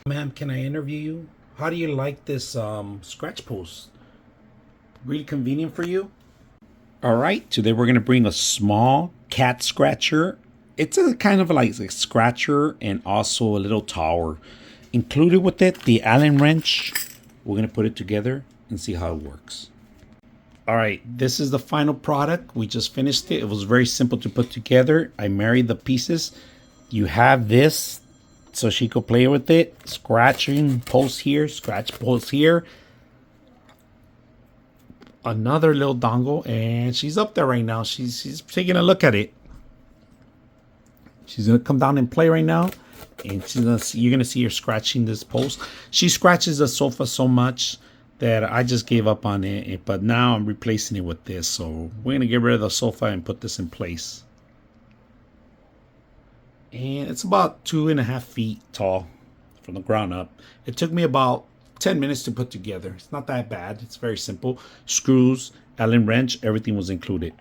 Ma'am, can I interview you? How do you like this scratch post? Really convenient for you? All right, today we're gonna bring a small cat scratcher. It's a kind of like a scratcher and also a little tower. Included with it, the Allen wrench. We're gonna put it together and see how it works. All right, this is the final product. We just finished it. It was very simple to put together. I married the pieces. You have this so she could play with it. Scratching post here, scratch post here. Another little dongle, and she's up there right now. She's taking a look at it. She's gonna come down and play right now, and you're gonna see her scratching this post. She scratches the sofa so much that I just gave up on it, but now I'm replacing it with this. So we're gonna get rid of the sofa and put this in place. And it's about 2.5 feet tall from the ground up. It took me about 10 minutes to put together. It's not that bad. It's very simple. Screws, Allen wrench, everything was included.